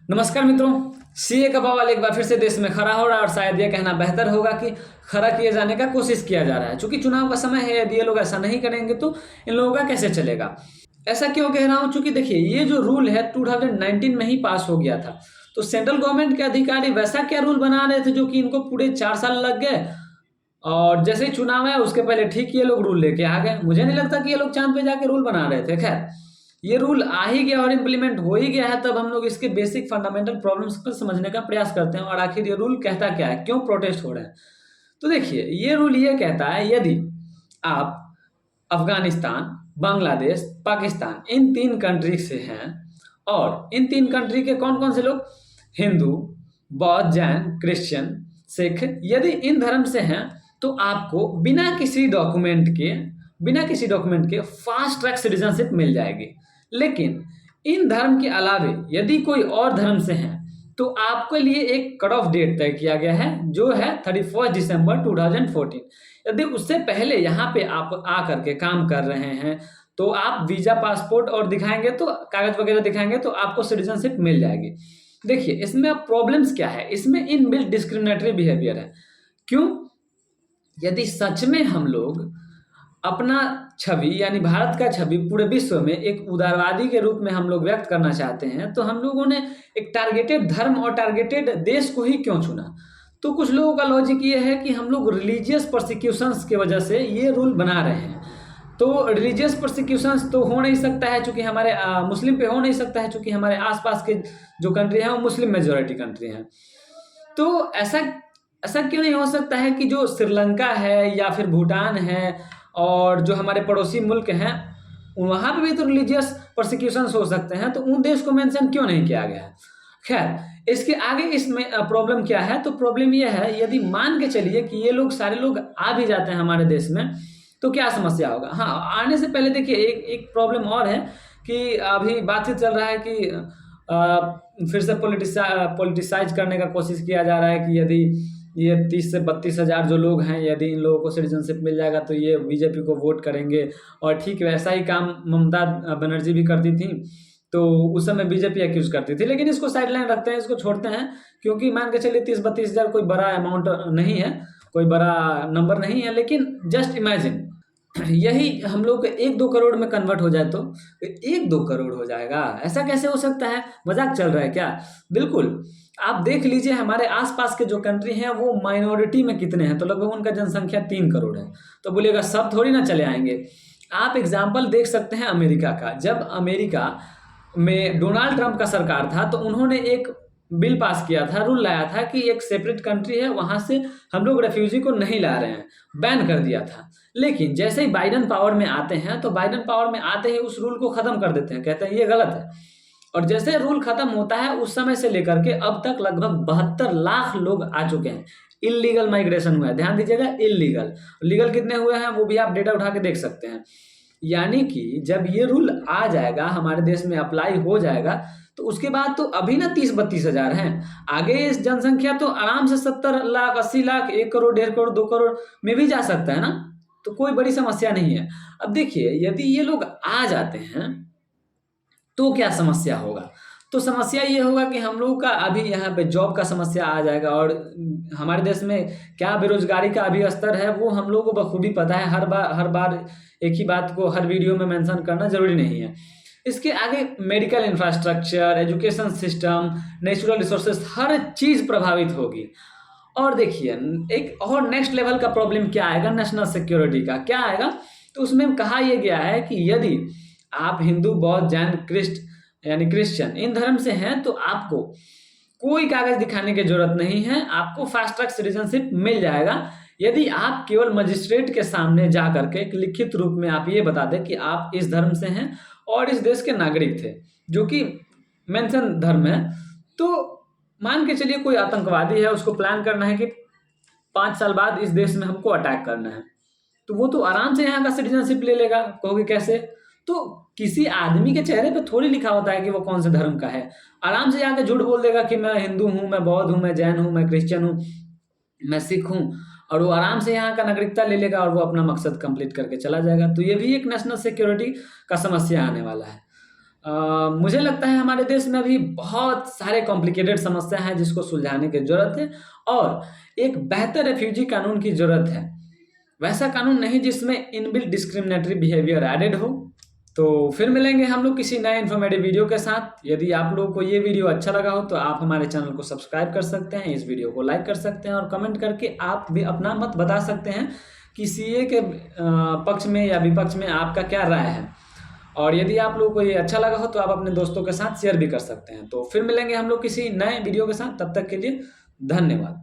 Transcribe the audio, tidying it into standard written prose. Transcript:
नमस्कार मित्रों। सीए का बवाल एक बार फिर से देश में खड़ा हो रहा है और शायद ये कहना बेहतर होगा कि खड़ा किए जाने का कोशिश किया जा रहा है। चूंकि चुनाव का समय है, यदि ये लोग ऐसा नहीं करेंगे तो इन लोगों का कैसे चलेगा। ऐसा क्यों कह रहा हूँ? चूंकि देखिए, ये जो रूल है 2019 में ही पास हो गया था। तो सेंट्रल गवर्नमेंट के अधिकारी वैसा क्या रूल बना रहे थे जो कि इनको पूरे 4 साल लग गए, और जैसे ही चुनाव है उसके पहले ठीक ये लोग रूल लेके आ गए। मुझे नहीं लगता कि ये लोग चांद पे जाके रूल बना रहे थे। खैर, ये रूल आ ही गया और इम्प्लीमेंट हो ही गया है, तब हम लोग इसके बेसिक फंडामेंटल प्रॉब्लम्स को समझने का प्रयास करते हैं और आखिर ये रूल कहता क्या है, क्यों प्रोटेस्ट हो रहे हैं। तो देखिए, ये रूल ये कहता है, यदि आप अफगानिस्तान, बांग्लादेश, पाकिस्तान इन 3 कंट्री से हैं और इन 3 कंट्री के कौन कौन से लोग, हिंदू, बौद्ध, जैन, क्रिश्चियन, सिख, यदि इन धर्म से हैं तो आपको बिना किसी डॉक्यूमेंट के फास्ट ट्रैक सिटीजनशिप मिल जाएगी। लेकिन इन धर्म के अलावे यदि कोई और धर्म से हैं तो आपके लिए एक कट ऑफ डेट तय किया गया है, जो है 31 दिसंबर 2014। यदि उससे पहले यहाँ पे आप आ करके काम कर रहे हैं तो आप वीजा, पासपोर्ट और दिखाएंगे, तो कागज वगैरह दिखाएंगे तो आपको सिटीजनशिप मिल जाएगी। देखिए, इसमें अब प्रॉब्लम्स क्या है, इसमें इनबिल्ट डिस्क्रिमिनेटरी बिहेवियर है। क्यों? यदि सच में हम लोग अपना छवि यानी भारत का छवि पूरे विश्व में एक उदारवादी के रूप में हम लोग व्यक्त करना चाहते हैं, तो हम लोगों ने एक टारगेटेड धर्म और टारगेटेड देश को ही क्यों चुना? तो कुछ लोगों का लॉजिक ये है कि हम लोग रिलीजियस प्रोसिक्यूशंस की वजह से ये रूल बना रहे हैं। तो रिलीजियस प्रोसिक्यूशंस तो हो नहीं सकता है, चूंकि हमारे मुस्लिम पे हो नहीं सकता है, चूंकि हमारे आसपास के जो कंट्री हैं वो मुस्लिम मेजोरिटी कंट्री हैं। तो ऐसा ऐसा क्यों नहीं हो सकता है कि जो श्रीलंका है या फिर भूटान है और जो हमारे पड़ोसी मुल्क हैं, वहाँ पे भी तो रिलीजियस प्रोसिक्यूशंस हो सकते हैं, तो उन देश को मेंशन क्यों नहीं किया गया है? खैर, इसके आगे इसमें प्रॉब्लम क्या है? तो प्रॉब्लम यह है, यदि मान के चलिए कि ये लोग सारे लोग आ भी जाते हैं हमारे देश में, तो क्या समस्या होगा? हाँ, आने से पहले देखिए, एक प्रॉब्लम और है कि अभी बातचीत चल रहा है कि फिर से पॉलिटिसाइज करने का कोशिश किया जा रहा है कि यदि ये 30 से 32 हज़ार जो लोग हैं, यदि इन लोगों को सिटीजनशिप मिल जाएगा तो ये बीजेपी को वोट करेंगे। और ठीक वैसा ही काम ममता बनर्जी भी करती थी, तो उस समय बीजेपी एक्यूज करती थी। लेकिन इसको साइडलाइन रखते हैं, इसको छोड़ते हैं, क्योंकि मान के चलिए 30-32 हज़ार कोई बड़ा अमाउंट नहीं है, कोई बड़ा नंबर नहीं है। लेकिन जस्ट इमेजिन, यही हम लोग को 1-2 करोड़ में कन्वर्ट हो जाए तो 1-2 करोड़ हो जाएगा। ऐसा कैसे हो सकता है? मजाक चल रहा है क्या? बिल्कुल। आप देख लीजिए, हमारे आसपास के जो कंट्री हैं वो माइनॉरिटी में कितने हैं, तो लगभग उनका जनसंख्या 3 करोड़ है। तो बोलिएगा सब थोड़ी ना चले आएंगे। आप एग्जाम्पल देख सकते हैं अमेरिका का। जब अमेरिका में डोनाल्ड ट्रंप का सरकार था तो उन्होंने एक बिल पास किया था, रूल लाया था कि एक सेपरेट कंट्री है, वहां से हम लोग रेफ्यूजी को नहीं ला रहे हैं, बैन कर दिया था। लेकिन जैसे ही बाइडन पावर में आते हैं तो बाइडन पावर में आते ही उस रूल को खत्म कर देते हैं, कहते हैं ये गलत है। और जैसे रूल खत्म होता है, उस समय से लेकर के अब तक लगभग 72 लाख लोग आ चुके हैं। इलीगल माइग्रेशन हुआ है, ध्यान दीजिएगा, इलीगल। लीगल कितने हुए हैं वो भी आप डेटा उठा के देख सकते हैं। यानी कि जब ये रूल आ जाएगा, हमारे देश में अप्लाई हो जाएगा, तो उसके बाद तो अभी ना 30-32 हज़ार हैं, आगे इस जनसंख्या तो आराम से 70 लाख, 80 लाख, 1 करोड़, 1.5 करोड़, 2 करोड़ में भी जा सकता है ना। तो कोई बड़ी समस्या नहीं है। अब देखिए, यदि ये लोग आ जाते हैं तो क्या समस्या होगा? तो समस्या ये होगा कि हम लोगों का अभी यहाँ पे जॉब का समस्या आ जाएगा। और हमारे देश में क्या बेरोजगारी का अभी स्तर है वो हम लोगों को बखूबी पता है। हर बार एक ही बात को हर वीडियो में मेंशन करना जरूरी नहीं है। इसके आगे medical infrastructure, education system, natural resources, हर चीज़ प्रभावित होगी। और देखिए, एक और नेक्स्ट लेवल का प्रॉब्लम क्या आएगा, नेशनल सिक्योरिटी का क्या आएगा? तो उसमें कहा यह गया है कि यदि आप हिंदू, बौद्ध, जैन, यानी क्रिश्चियन इन धर्म से हैं तो आपको कोई कागज दिखाने की जरूरत नहीं है, आपको फास्ट ट्रैक सिटीजनशिप मिल जाएगा। यदि आप केवल मजिस्ट्रेट के सामने जा करके एक लिखित रूप में आप ये बता दें कि आप इस धर्म से हैं और इस देश के नागरिक थे, जो कि मेंशन धर्म है। तो मान के चलिए कोई आतंकवादी है, उसको प्लान करना है कि 5 साल बाद इस देश में हमको अटैक करना है, तो वो तो आराम से यहाँ का सिटीजनशिप ले लेगा। कहोगे कैसे? तो किसी आदमी के चेहरे पे थोड़ी लिखा होता है कि वो कौन से धर्म का है। आराम से जाके झूठ बोल देगा कि मैं हिंदू हूँ, मैं बौद्ध हूँ, मैं जैन हूँ, मैं क्रिश्चियन हूँ, मैं सिख हूँ, और वो आराम से यहाँ का नागरिकता ले लेगा और वो अपना मकसद कंप्लीट करके चला जाएगा। तो ये भी एक नेशनल सिक्योरिटी का समस्या आने वाला है। मुझे लगता है हमारे देश में अभी बहुत सारे कॉम्प्लिकेटेड समस्या हैं जिसको सुलझाने की ज़रूरत है और एक बेहतर रेफ्यूजी कानून की ज़रूरत है। वैसा कानून नहीं जिसमें इनबिल्ट डिस्क्रिमिनेटरी बिहेवियर एडेड हो। तो फिर मिलेंगे हम लोग किसी नए इन्फॉर्मेटिव वीडियो के साथ। यदि आप लोगों को ये वीडियो अच्छा लगा हो तो आप हमारे चैनल को सब्सक्राइब कर सकते हैं, इस वीडियो को लाइक कर सकते हैं और कमेंट करके आप भी अपना मत बता सकते हैं कि सीए के पक्ष में या विपक्ष में आपका क्या राय है। और यदि आप लोगों को ये अच्छा लगा हो तो आप अपने दोस्तों के साथ शेयर भी कर सकते हैं। तो फिर मिलेंगे हम लोग किसी नए वीडियो के साथ, तब तक के लिए धन्यवाद।